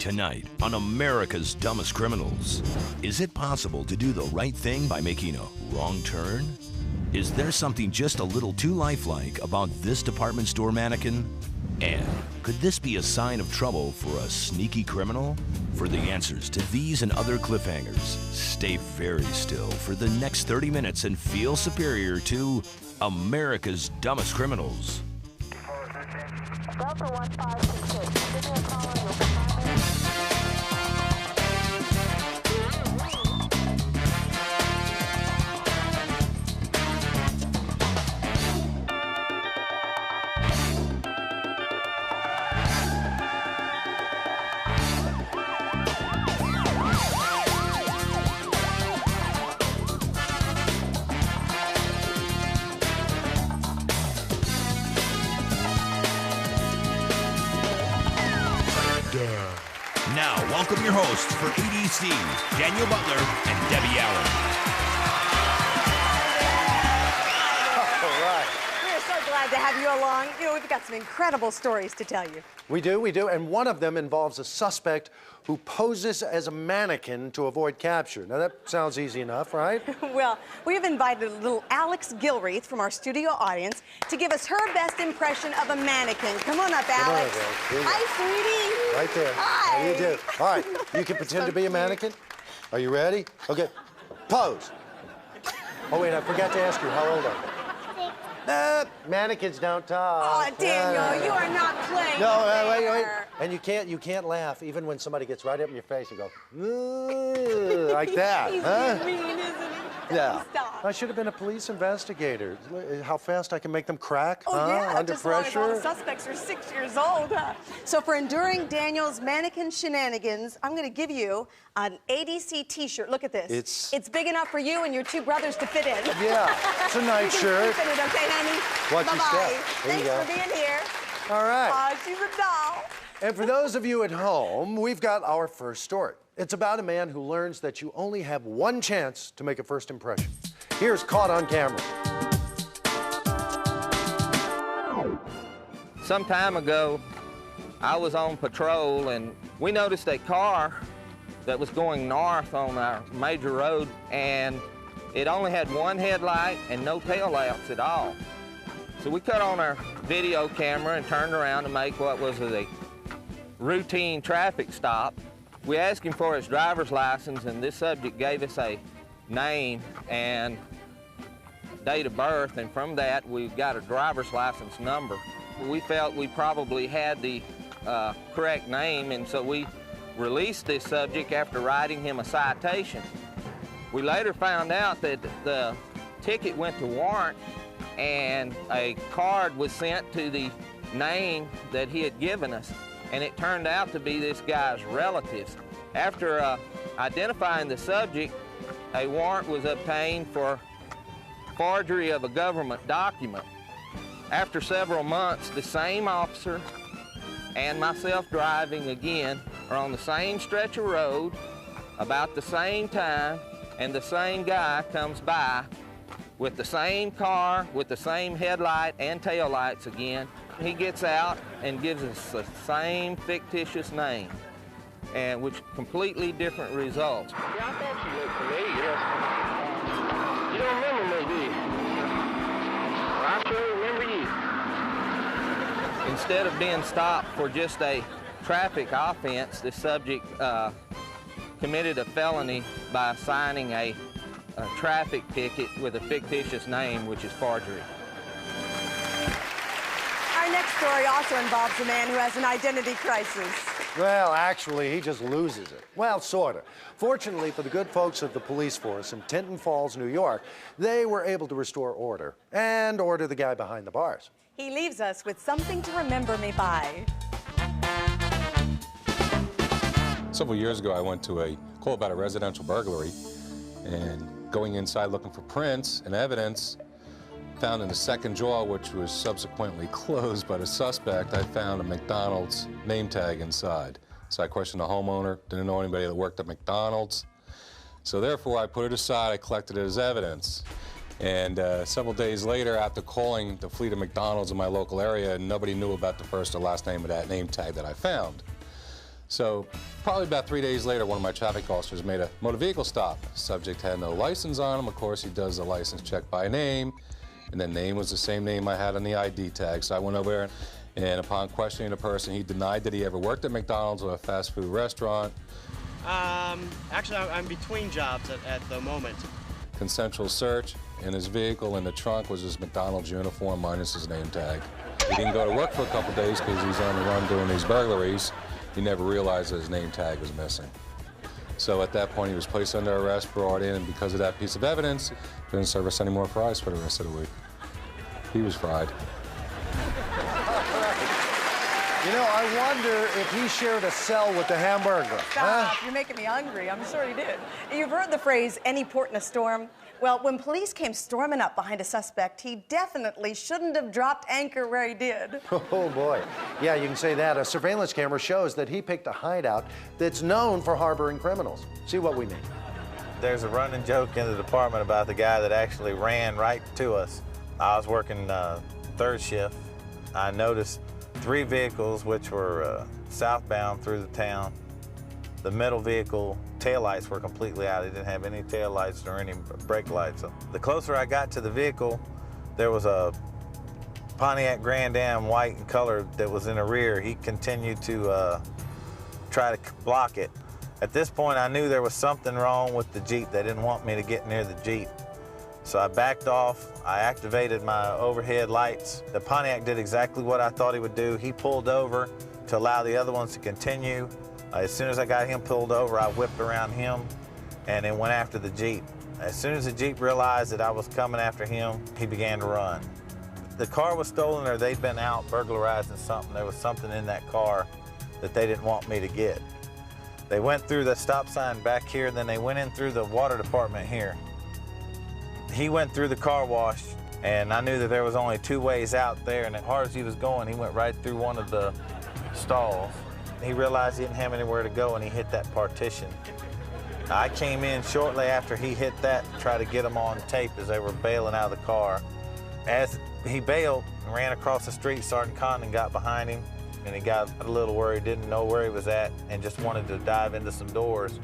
Tonight on America's Dumbest Criminals. Is it possible to do the right thing by making a wrong turn? Is there something just a little too lifelike about this department store mannequin? And could this be a sign of trouble for a sneaky criminal? For the answers to these and other cliffhangers, stay very still for the next 30 minutes and feel superior to America's Dumbest Criminals. Delta 1566. Give me a call on your primary. Now, welcome your hosts for EDC, Daniel Butler and Debbie Allen. All right. We're so glad to have you along. You know, we've got some incredible stories to tell you. We do, and one of them involves a suspect who poses as a mannequin to avoid capture. Now, that sounds easy enough, right? Well, we've invited little Alex Gilreath from our studio audience to give us her best impression of a mannequin. Come on up, Alex. Hi, sweetie. Right there. Hi. How do you do? All right, you can pretend to be a mannequin. Are you ready? Okay, pose. Oh, wait, I forgot to ask you, how old are you? Mannequins don't talk. Oh, Daniel, you are not playing wait. fair. And you can't laugh even when somebody gets right up in your face and go, "Ooh," like that. He's huh? mean, isn't he? Yeah. Stop. I should have been a police investigator. How fast I can make them crack, Oh, yeah, under just pressure. as long as all the suspects are 6 years old, huh? So for enduring Daniel's mannequin shenanigans, I'm going to give you an ADC T-shirt. Look at this. It's big enough for you and your two brothers to fit in. Yeah, it's a nice shirt. You can sleep in it, okay, honey? Watch your Bye-bye. step. There you Thanks go. for being here. All right. Aw, she's a doll. And for those of you at home, we've got our first story. It's about a man who learns that you only have one chance to make a first impression. Here's Caught on Camera. Some time ago, I was on patrol and we noticed a car that was going north on our major road, and it only had one headlight and no tail lamps at all. So we cut on our video camera and turned around to make what was a routine traffic stop. We asked him for his driver's license, and this subject gave us a name and date of birth, and from that we got a driver's license number. We felt we probably had the correct name, and so we released this subject after writing him a citation. We later found out that the ticket went to warrant and a card was sent to the name that he had given us, and it turned out to be this guy's relatives. After identifying the subject, a warrant was obtained for forgery of a government document. After several months, the same officer and myself driving again are on the same stretch of road about the same time, and the same guy comes by with the same car, with the same headlight and tail lights again. He gets out and gives us the same fictitious name, and which completely different results. Yeah, I thought you looked familiar. You don't remember me, do you? Well, I sure remember you. Instead of being stopped for just a traffic offense, the subject committed a felony by signing a traffic ticket with a fictitious name, which is forgery. Our next story also involves a man who has an identity crisis. Well, actually, he just loses it. Well, sort of. Fortunately for the good folks of the police force in Tinton Falls, New York, they were able to restore order and order the guy behind the bars. He leaves us with something to remember me by. Several years ago, I went to a call about a residential burglary, and going inside looking for prints and evidence, found in the second drawer, which was subsequently closed by the suspect, I found a McDonald's name tag inside. So I questioned the homeowner, didn't know anybody that worked at McDonald's. So therefore, I put it aside, I collected it as evidence. And several days later, after calling the fleet of McDonald's in my local area, nobody knew about the first or last name of that name tag that I found. So Probably about 3 days later, one of my traffic officers made a motor vehicle stop. Subject had no license on him. Of course, he does the license check by name, and the name was the same name I had on the ID tag. So I went over there, and upon questioning the person, he denied that he ever worked at McDonald's or a fast food restaurant. Actually, I'm between jobs at the moment. Consensual search. In his vehicle in the trunk was his McDonald's uniform minus his name tag. He didn't go to work for a couple days because he's on the run doing these burglaries. He never realized that his name tag was missing. So at that point, he was placed under arrest, brought in, and because of that piece of evidence, didn't serve us any more fries for the rest of the week. He was fried. You know, I wonder if he shared a cell with the hamburger. Stop, you're making me hungry. I'm sure he did. You've heard the phrase, any port in a storm? Well, when police came storming up behind a suspect, he definitely shouldn't have dropped anchor where he did. Oh, boy. Yeah, you can say that. A surveillance camera shows that he picked a hideout that's known for harboring criminals. See what we mean. There's a running joke in the department about the guy that actually ran right to us. I was working third shift. I noticed 3 vehicles which were southbound through the town. The middle vehicle taillights were completely out. It didn't have any taillights or any brake lights. So the closer I got to the vehicle, there was a Pontiac Grand Am white in color that was in the rear. He continued to try to block it. At this point, I knew there was something wrong with the Jeep. They didn't want me to get near the Jeep. So I backed off. I activated my overhead lights. The Pontiac did exactly what I thought he would do. He pulled over to allow the other ones to continue. As soon as I got him pulled over, I whipped around him and then went after the Jeep. As soon as the Jeep realized that I was coming after him, he began to run. The car was stolen, or they'd been out burglarizing something. There was something in that car that they didn't want me to get. They went through the stop sign back here, then they went in through the water department here. He went through the car wash, and I knew that there was only 2 ways out there, and as hard as he was going, he went right through one of the stalls. He realized he didn't have anywhere to go, and he hit that partition. I came in shortly after he hit that to try to get him on tape as they were bailing out of the car. As he bailed and ran across the street, Sergeant Condon got behind him, and he got a little worried, didn't know where he was at, and just wanted to dive into some doors.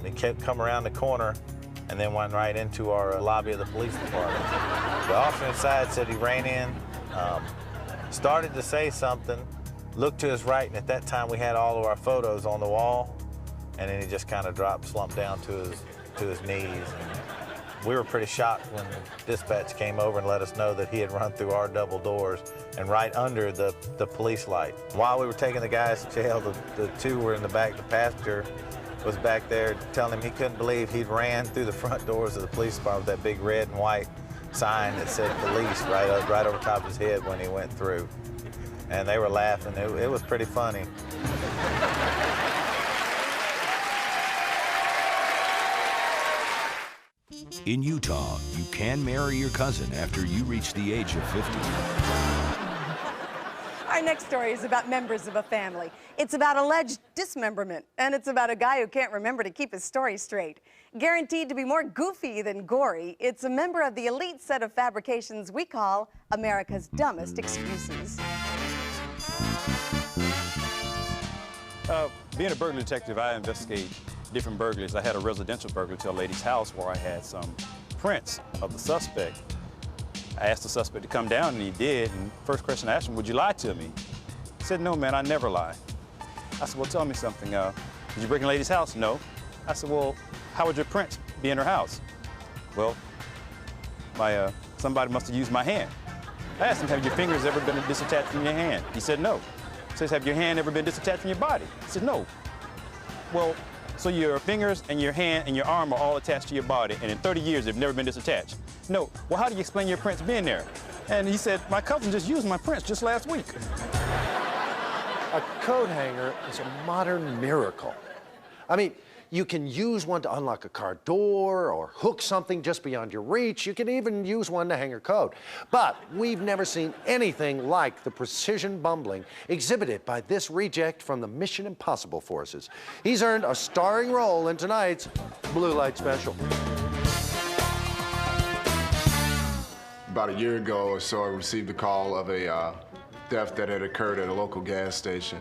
He kept coming around the corner and then went right into our lobby of the police department. The officer inside said he ran in, started to say something, looked to his right, and at that time we had all of our photos on the wall, and then he just kind of dropped, slumped down to his knees. And we were pretty shocked when dispatch came over and let us know that he had run through our double doors and right under the police light. While we were taking the guys to jail, the 2 were in the back. The passenger was back there telling him he couldn't believe he'd ran through the front doors of the police department with that big red and white sign that said police right over top of his head when he went through. And they were laughing. It was pretty funny. In Utah, you can marry your cousin after you reach the age of 50. Our next story is about members of a family. It's about alleged dismemberment, and it's about a guy who can't remember to keep his story straight. Guaranteed to be more goofy than gory, it's a member of the elite set of fabrications we call America's Dumbest Excuses. Being a burglary detective, I investigate different burglaries. I had a residential burglary to a lady's house where I had some prints of the suspect. I asked the suspect to come down, and he did. And first question I asked him, would you lie to me? He said, no, man, I never lie. I said, well, tell me something. Did you break in a lady's house? No. I said, well, how would your prints be in her house? Well, somebody must have used my hand. I asked him, have your fingers ever been disattached from your hand? He said, no. He says, have your hand ever been disattached from your body? He said, no. Well, so your fingers and your hand and your arm are all attached to your body, and in 30 years, they've never been disattached? No. Well, how do you explain your prints being there? And he said, my cousin just used my prints just last week. A coat hanger is a modern miracle. I mean, you can use one to unlock a car door or hook something just beyond your reach. You can even use one to hang your coat. But we've never seen anything like the precision bumbling exhibited by this reject from the Mission Impossible forces. He's earned a starring role in tonight's Blue Light Special. About a year ago or so, I received a call of a theft that had occurred at a local gas station.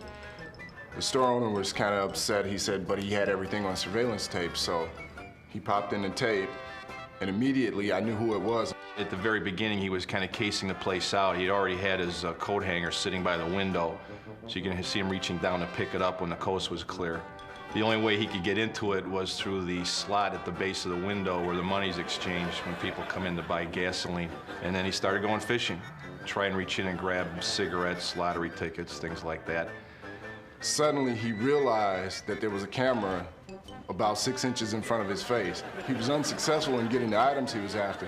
The store owner was kind of upset. He said, but he had everything on surveillance tape, so he popped in the tape, and immediately I knew who it was. At the very beginning, he was kind of casing the place out. He'd already had his coat hanger sitting by the window, so you can see him reaching down to pick it up when the coast was clear. The only way he could get into it was through the slot at the base of the window where the money's exchanged when people come in to buy gasoline. And then he started going fishing, try and reach in and grab cigarettes, lottery tickets, things like that. Suddenly, he realized that there was a camera about 6 inches in front of his face. He was unsuccessful in getting the items he was after,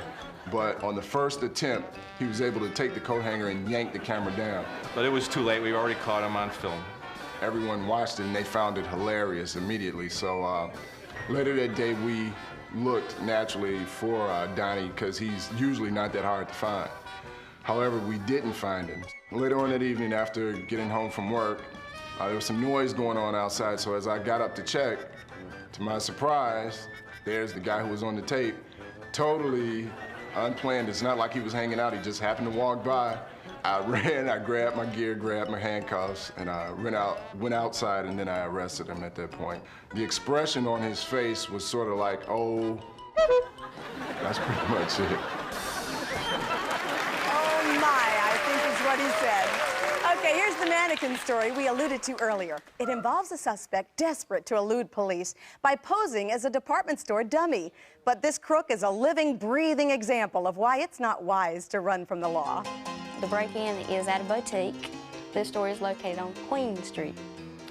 but on the first attempt, he was able to take the coat hanger and yank the camera down. But it was too late. We already caught him on film. Everyone watched it and they found it hilarious immediately. So later that day, we looked naturally for Donnie because he's usually not that hard to find. However, we didn't find him. Later on that evening, after getting home from work, there was some noise going on outside, so as I got up to check, to my surprise, there's the guy who was on the tape, totally unplanned. It's not like he was hanging out, he just happened to walk by. I ran, I grabbed my gear, grabbed my handcuffs, and I went outside, and then I arrested him at that point. The expression on his face was sort of like, oh, that's pretty much it. Oh my, I think is what he said. Okay, here's the mannequin story we alluded to earlier. It involves a suspect desperate to elude police by posing as a department store dummy. But this crook is a living, breathing example of why it's not wise to run from the law. The break-in is at a boutique. This store is located on Queen Street.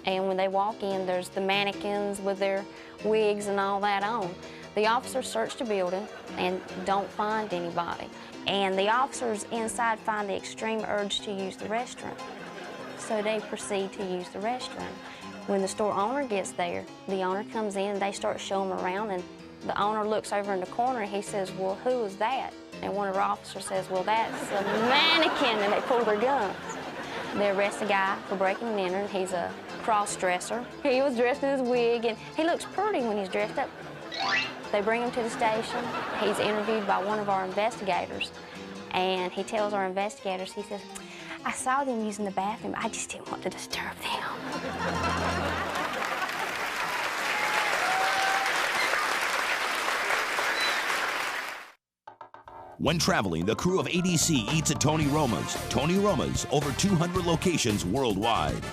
And when they walk in, there's the mannequins with their wigs and all that on. The officers search the building and don't find anybody. And the officers inside find the extreme urge to use the restroom. So they proceed to use the restroom. When the store owner gets there, the owner comes in, they start showing them around, and the owner looks over in the corner and he says, well, who is that? And one of our officers says, well, that's a mannequin, and they pull their guns. They arrest the guy for breaking and entering. He's a cross-dresser. He was dressed in his wig, and he looks pretty when he's dressed up. They bring him to the station. He's interviewed by one of our investigators, and he tells our investigators, he says, I saw them using the bathroom. I just didn't want to disturb them. When traveling, the crew of ADC eats at Tony Roma's. Tony Roma's, over 200 locations worldwide.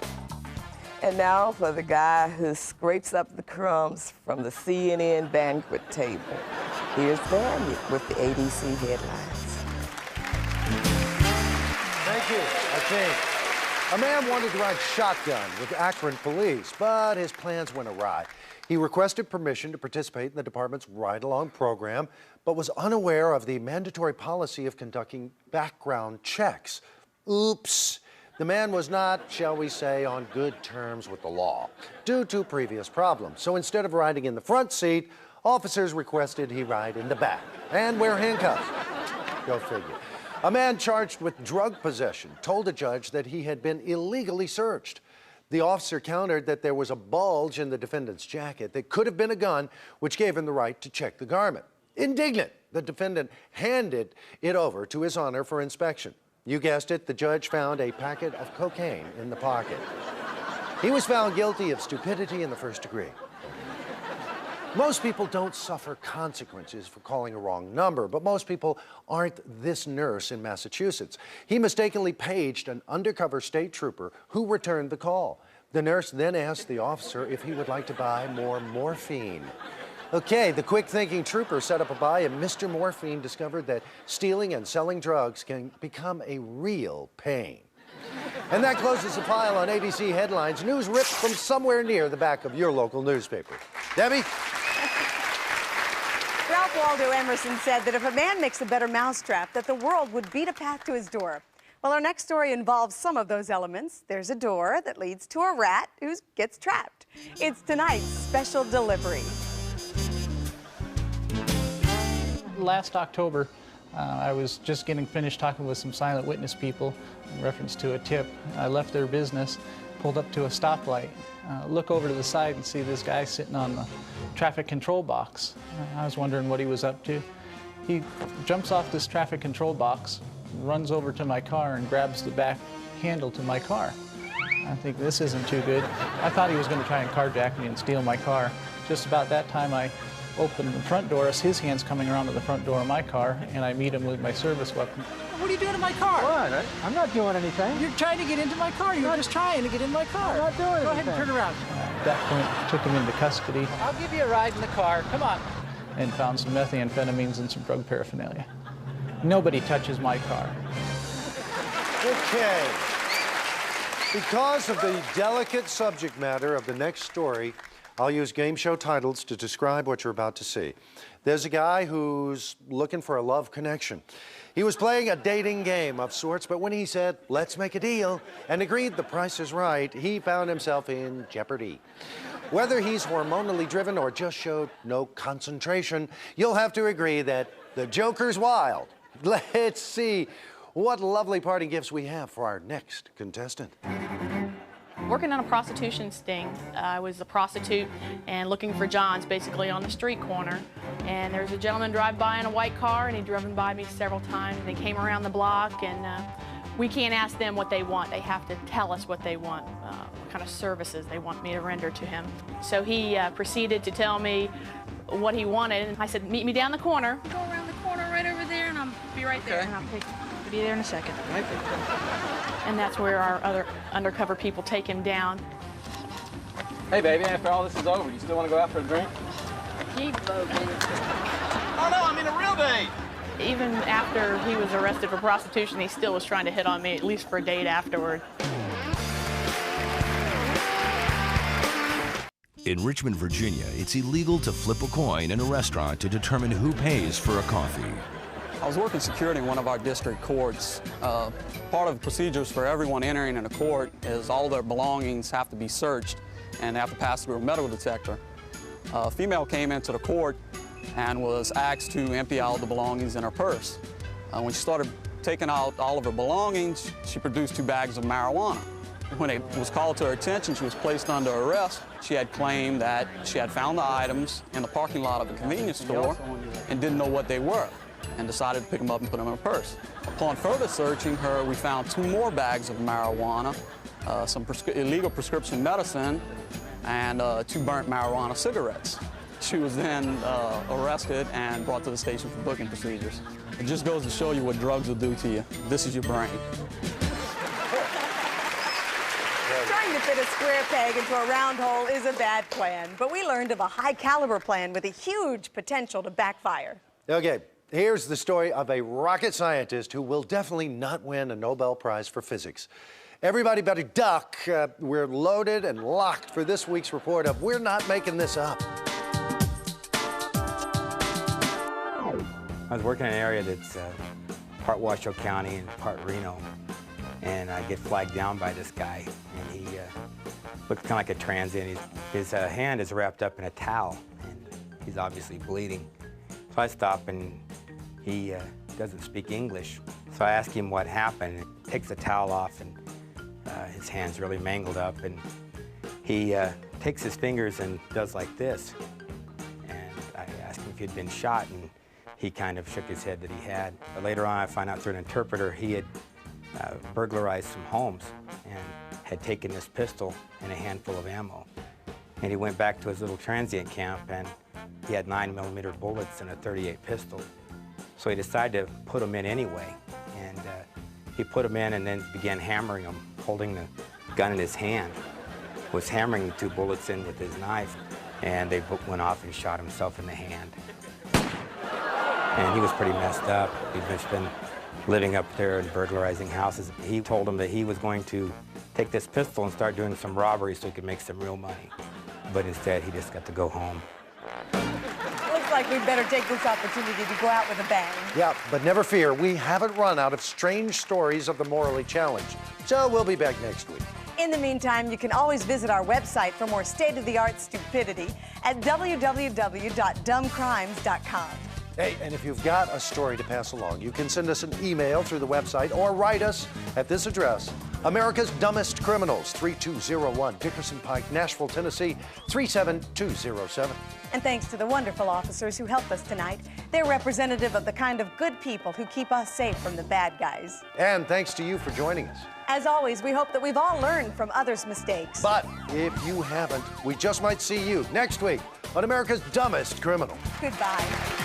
And now for the guy who scrapes up the crumbs from the CNN banquet table. Here's Danny with the ADC headlines. Thank you, I think. A man wanted to ride shotgun with Akron police, but his plans went awry. He requested permission to participate in the department's ride-along program, but was unaware of the mandatory policy of conducting background checks. Oops. The man was not, shall we say, on good terms with the law due to previous problems. So instead of riding in the front seat, officers requested he ride in the back and wear handcuffs. Go figure. A man charged with drug possession told a judge that he had been illegally searched. The officer countered that there was a bulge in the defendant's jacket that could have been a gun, which gave him the right to check the garment. Indignant, the defendant handed it over to His Honor for inspection. You guessed it, the judge found a packet of cocaine in the pocket. He was found guilty of stupidity in the first degree. Most people don't suffer consequences for calling a wrong number, but most people aren't this nurse in Massachusetts. He mistakenly paged an undercover state trooper who returned the call. The nurse then asked the officer if he would like to buy more morphine. Okay, the quick-thinking trooper set up a buy, and Mr. Morphine discovered that stealing and selling drugs can become a real pain. And that closes the file on ABC Headlines, news ripped from somewhere near the back of your local newspaper. Debbie? Ralph Waldo Emerson said that if a man makes a better mousetrap, that the world would beat a path to his door. Well, our next story involves some of those elements. There's a door that leads to a rat who gets trapped. It's tonight's special delivery. Last October, I was just getting finished talking with some silent witness people in reference to a tip. I left their business, pulled up to a stoplight, look over to the side and see this guy sitting on the traffic control box. I was wondering what he was up to. He jumps off this traffic control box, runs over to my car and grabs the back handle to my car. I think this isn't too good. I thought he was going to try and carjack me and steal my car. Just about that time I opened the front door, as his hand's coming around to the front door of my car, and I meet him with my service weapon. What are you doing in my car? What? I'm not doing anything. You're trying to get into my car. You're just trying to get in my car. I'm not doing anything. Go ahead and turn around. At that point, took him into custody. I'll give you a ride in the car. Come on. And found some methamphetamines and some drug paraphernalia. Nobody touches my car. Okay. Because of the delicate subject matter of the next story, I'll use game show titles to describe what you're about to see. There's a guy who's looking for a love connection. He was playing a dating game of sorts, but when he said, let's make a deal, and agreed the price is right, he found himself in jeopardy. Whether he's hormonally driven or just showed no concentration, you'll have to agree that the Joker's wild. Let's see what lovely party gifts we have for our next contestant. Working on a prostitution sting. I was a prostitute and looking for Johns basically on the street corner. And there was a gentleman drive by in a white car, and he'd driven by me several times. They came around the block, and we can't ask them what they want. They have to tell us what they want, what kind of services they want me to render to him. So he proceeded to tell me what he wanted. And I said, meet me down the corner. Go around the corner right over there, and I'll be right there. And I'll be there in a second. And that's where our other undercover people take him down. Hey, baby, after all this is over, you still want to go out for a drink? Keep voting. Oh, no, I mean a real date. Even after he was arrested for prostitution, he still was trying to hit on me, at least for a date afterward. In Richmond, Virginia, it's illegal to flip a coin in a restaurant to determine who pays for a coffee. I was working security in one of our district courts. Part of the procedures for everyone entering in a court is all their belongings have to be searched and they have to pass through a metal detector. A female came into the court and was asked to empty out the belongings in her purse. When she started taking out all of her belongings, she produced 2 bags of marijuana. When it was called to her attention, she was placed under arrest. She had claimed that she had found the items in the parking lot of a convenience store and didn't know what they were, and decided to pick them up and put them in her purse. Upon further searching her, we found 2 more bags of marijuana, some illegal prescription medicine, and 2 burnt marijuana cigarettes. She was then arrested and brought to the station for booking procedures. It just goes to show you what drugs will do to you. This is your brain. Trying to fit a square peg into a round hole is a bad plan, but we learned of a high-caliber plan with a huge potential to backfire. Okay. Here's the story of a rocket scientist who will definitely not win a Nobel Prize for physics. Everybody better duck. We're loaded and locked for this week's report of We're Not Making This Up. I was working in an area that's part Washoe County and part Reno, and I get flagged down by this guy, and he looks kind of like a transient. His hand is wrapped up in a towel, and he's obviously bleeding. So I stop, and he doesn't speak English. So I ask him what happened. He takes the towel off, and his hand's really mangled up, and he takes his fingers and does like this. And I asked him if he'd been shot, and he kind of shook his head that he had. But later on, I find out through an interpreter he had burglarized some homes and had taken this pistol and a handful of ammo. And he went back to his little transient camp, and he had 9mm bullets and a .38 pistol. So he decided to put them in anyway. And he put them in and then began hammering them, holding the gun in his hand. Was hammering the 2 bullets in with his knife, and they went off and shot himself in the hand. And he was pretty messed up. He'd just been living up there and burglarizing houses. He told him that he was going to take this pistol and start doing some robberies so he could make some real money. But instead, he just got to go home. Looks like we'd better take this opportunity to go out with a bang. Yeah, but never fear, we haven't run out of strange stories of the morally challenged. So we'll be back next week. In the meantime, you can always visit our website for more state-of-the-art stupidity at www.dumbcrimes.com. Hey, and if you've got a story to pass along, you can send us an email through the website or write us at this address, America's Dumbest Criminals, 3201 Dickerson Pike, Nashville, Tennessee, 37207. And thanks to the wonderful officers who helped us tonight. They're representative of the kind of good people who keep us safe from the bad guys. And thanks to you for joining us. As always, we hope that we've all learned from others' mistakes. But if you haven't, we just might see you next week on America's Dumbest Criminal. Goodbye.